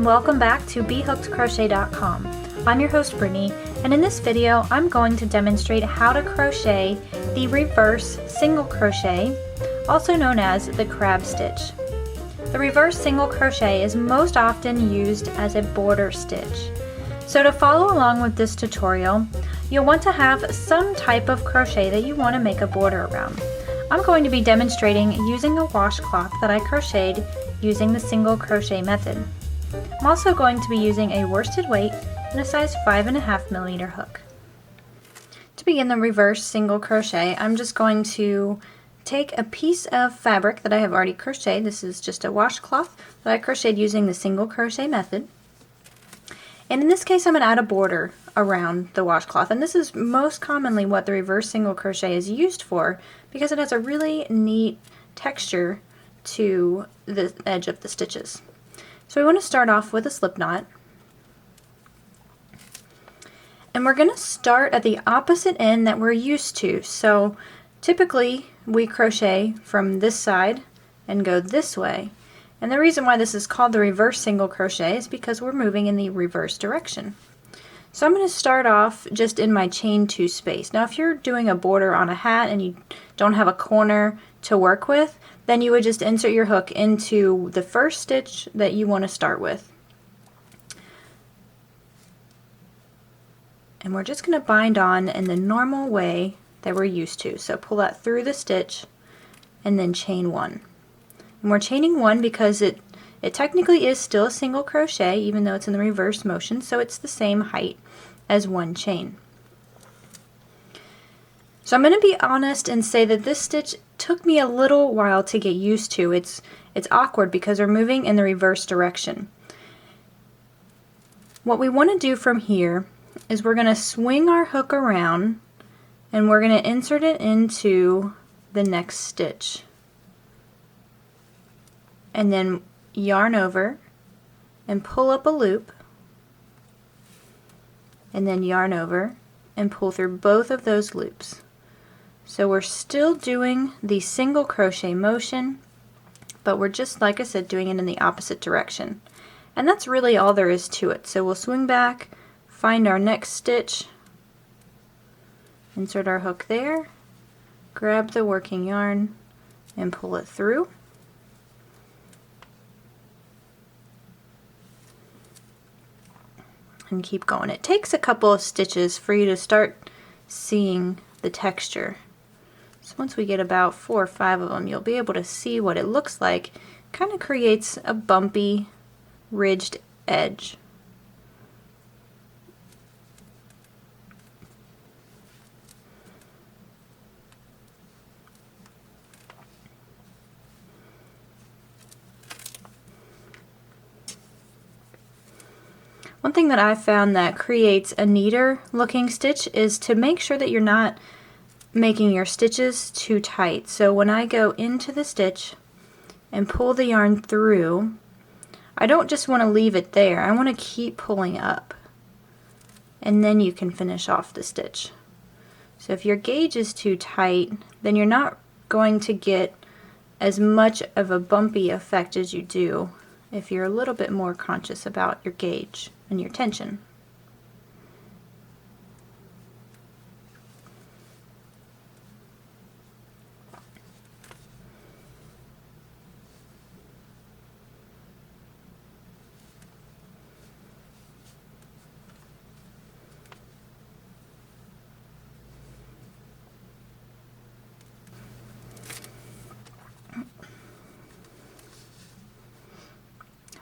and welcome back to BHookedCrochet.com. I'm your host Brittany, and in this video I'm going to demonstrate how to crochet the reverse single crochet, also known as the crab stitch. The reverse single crochet is most often used as a border stitch. So to follow along with this tutorial, you'll want to have some type of crochet that you want to make a border around. I'm going to be demonstrating using a washcloth that I crocheted using the single crochet method. I'm also going to be using a worsted weight and a size 5.5mm hook. To begin the reverse single crochet, I'm just going to take a piece of fabric that I have already crocheted. This is just a washcloth that I crocheted using the single crochet method. And in this case I'm going to add a border around the washcloth, and this is most commonly what the reverse single crochet is used for because it has a really neat texture to the edge of the stitches. So we want to start off with a slip knot, and we're going to start at the opposite end that we're used to. So typically we crochet from this side and go this way, and the reason why this is called the reverse single crochet is because we're moving in the reverse direction. So I'm going to start off just in my chain 2 space. Now if you're doing a border on a hat and you don't have a corner to work with, then you would just insert your hook into the first stitch that you want to start with. And we're just going to bind on in the normal way that we're used to. So pull that through the stitch and then chain 1. And we're chaining 1 because it technically is still a single crochet even though it's in the reverse motion, so it's the same height as 1 chain. So I'm going to be honest and say that this stitch took me a little while to get used to. It's awkward because we're moving in the reverse direction. What we want to do from here is we're going to swing our hook around and we're going to insert it into the next stitch. And then yarn over and pull up a loop, and then yarn over and pull through both of those loops. So we're still doing the single crochet motion, but we're just, like I said, doing it in the opposite direction. And that's really all there is to it. So we'll swing back, find our next stitch, insert our hook there, grab the working yarn and pull it through. And keep going. It takes a couple of stitches for you to start seeing the texture. So once we get about 4 or 5 of them, you'll be able to see what it looks like. Kind of creates a bumpy, ridged edge. One thing that I've found that creates a neater looking stitch is to make sure that you're not making your stitches too tight. So when I go into the stitch and pull the yarn through, I don't just want to leave it there. I want to keep pulling up, and then you can finish off the stitch. So if your gauge is too tight, then you're not going to get as much of a bumpy effect as you do if you're a little bit more conscious about your gauge and your tension.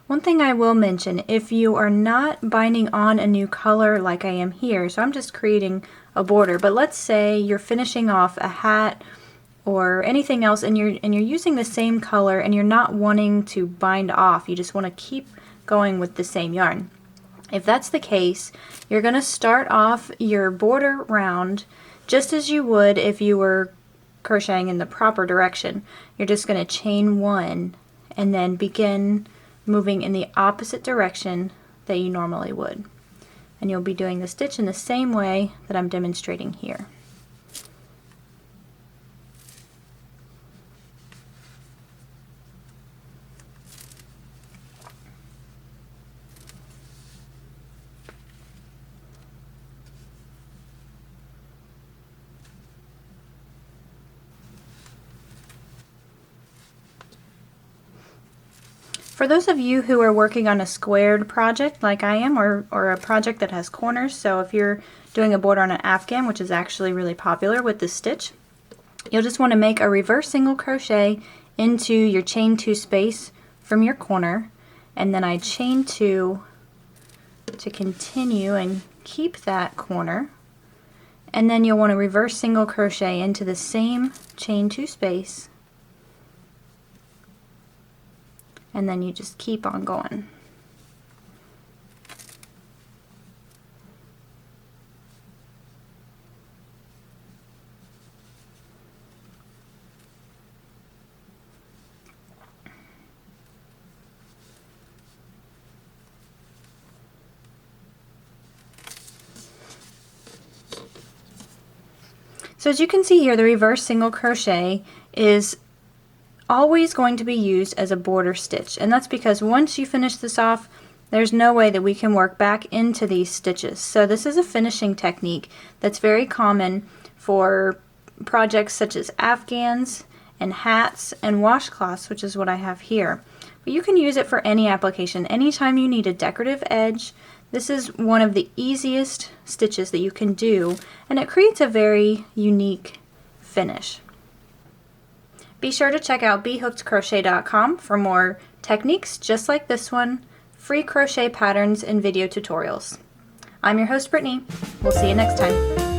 One thing I will mention, if you are not binding on a new color like I am here, so I'm just creating a border, but let's say you're finishing off a hat or anything else and you're using the same color and you're not wanting to bind off, you just want to keep going with the same yarn. If that's the case, you're going to start off your border round just as you would if you were crocheting in the proper direction. You're just going to chain 1 and then begin moving in the opposite direction that you normally would. And you'll be doing the stitch in the same way that I'm demonstrating here. For those of you who are working on a squared project like I am, or a project that has corners, so if you're doing a border on an afghan, which is actually really popular with this stitch, you'll just want to make a reverse single crochet into your chain 2 space from your corner, and then I chain 2 to continue and keep that corner, and then you'll want to reverse single crochet into the same chain 2 space, and then you just keep on going. So as you can see here, the reverse single crochet is always going to be used as a border stitch, and that's because once you finish this off, there's no way that we can work back into these stitches. So this is a finishing technique that's very common for projects such as afghans and hats and washcloths, which is what I have here. But you can use it for any application. Anytime you need a decorative edge, this is one of the easiest stitches that you can do, and it creates a very unique finish. Be sure to check out BHookedCrochet.com for more techniques just like this one, free crochet patterns, and video tutorials. I'm your host, Brittany. We'll see you next time.